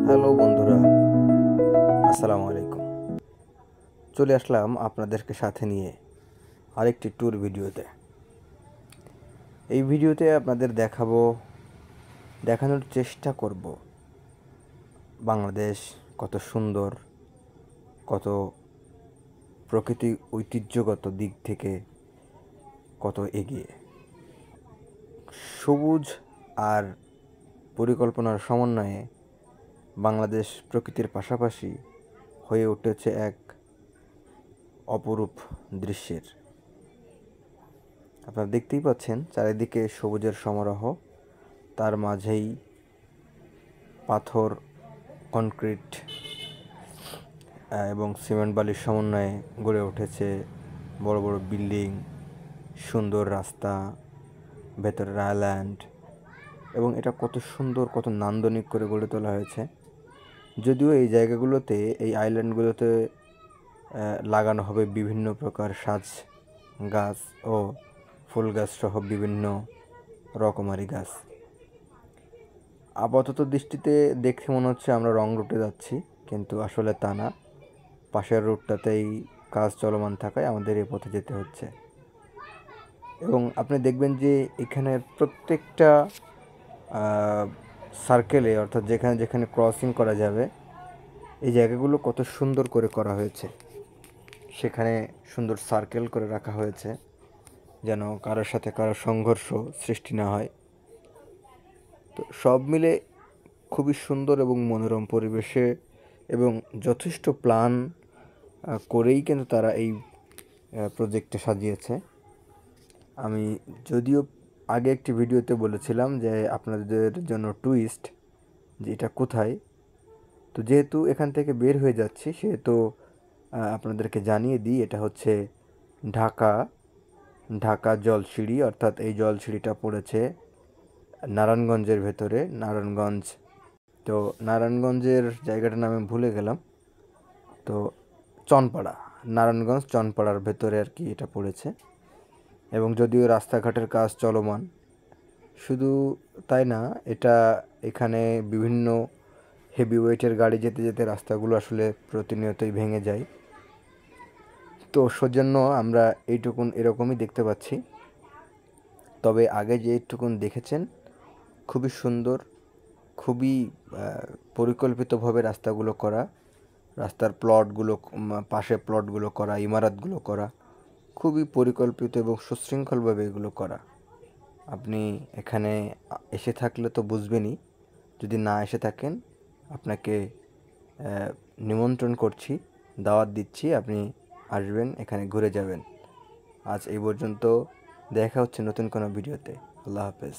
Hello বন্ধুরা, আসসালামু আলাইকুম। চলে আসলাম আপনাদেরকে সাথে নিয়ে আরেকটি ট্যুর ভিডিওতে। এই ভিডিওতে আপনাদের দেখানোর চেষ্টা করব বাংলাদেশ কত সুন্দর, কত প্রকৃতি ঐতিহ্যগত দিক থেকে কত এগিয়ে। সবুজ আর পরিকল্পনার সমন্বয়ে বাংলাদেশ প্রকৃতির পাশাপাশি হয়ে উঠেছে এক অপরূপ দৃশ্যের। আপনারা দেখতেই পাচ্ছেন চারিদিকে সবুজের সমারোহ, তার মাঝেই পাথর, কনক্রিট এবং সিমেন্ট বালির সমন্বয়ে গড়ে উঠেছে বড় বড় বিল্ডিং, সুন্দর রাস্তা, ভেতরের আইল্যান্ড, এবং এটা কত সুন্দর, কত নান্দনিক করে গড়ে তোলা হয়েছে। যদিও এই জায়গাগুলোতে, এই আইল্যান্ডগুলোতে লাগানো হবে বিভিন্ন প্রকার সাজ গাছ ও ফুল গাছ সহ বিভিন্ন রকমারি গাছ। আপাতত দৃষ্টিতে দেখে মনে হচ্ছে আমরা রং রুটে যাচ্ছি, কিন্তু আসলে তা না। পাশের রুটটাতেই কাজ চলমান থাকায় আমাদের এই পথে যেতে হচ্ছে। এবং আপনি দেখবেন যে এখানের প্রত্যেকটা সার্কেলে, অর্থাৎ যেখানে যেখানে ক্রসিং করা যাবে, এই জায়গাগুলো কত সুন্দর করে করা হয়েছে। সেখানে সুন্দর সার্কেল করে রাখা হয়েছে যেন কারোর সাথে কারোর সংঘর্ষ সৃষ্টি না হয়। তো সব মিলে খুবই সুন্দর এবং মনোরম পরিবেশে এবং যথেষ্ট প্ল্যান করেই কিন্তু তারা এই প্রজেক্টটা সাজিয়েছে। আমি যদিও আগে একটি ভিডিওতে বলেছিলাম যে আপনাদের জন্য টুইস্ট, যে এটা কোথায়। তো যেহেতু এখান থেকে বের হয়ে যাচ্ছি, সেহেতু আপনাদেরকে জানিয়ে দিই, এটা হচ্ছে ঢাকা জলসিঁড়ি। অর্থাৎ এই জলসিঁড়িটা পড়েছে নারায়ণগঞ্জের ভেতরে, নারায়ণগঞ্জ। তো নারায়ণগঞ্জের জায়গাটার নাম আমি ভুলে গেলাম। তো চনপাড়া, নারায়ণগঞ্জ চনপাড়ার ভেতরে আর কি এটা পড়েছে। এবং যদিও রাস্তাঘাটের কাজ চলমান, শুধু তাই না, এটা এখানে বিভিন্ন হেভি ওয়েটের গাড়ি যেতে যেতে রাস্তাগুলো আসলে প্রতিনিয়তই ভেঙে যায়। তো সেজন্য আমরা এরকমই দেখতে পাচ্ছি। তবে আগে যেটুকুন দেখেছেন খুবই সুন্দর, খুবই পরিকল্পিতভাবে রাস্তাগুলো করা, রাস্তার পাশে প্লটগুলো করা, ইমারতগুলো করা, খুবই পরিকল্পিত এবং সুশৃঙ্খলভাবে এগুলো করা। আপনি এখানে এসে থাকলে তো বুঝবেনই। যদি না এসে থাকেন, আপনাকে নিমন্ত্রণ করছি, দাওয়াত দিচ্ছি, আপনি আসবেন, এখানে ঘুরে যাবেন। আজ এই পর্যন্ত, দেখা হচ্ছে নতুন কোনো ভিডিওতে। আল্লাহ হাফেজ।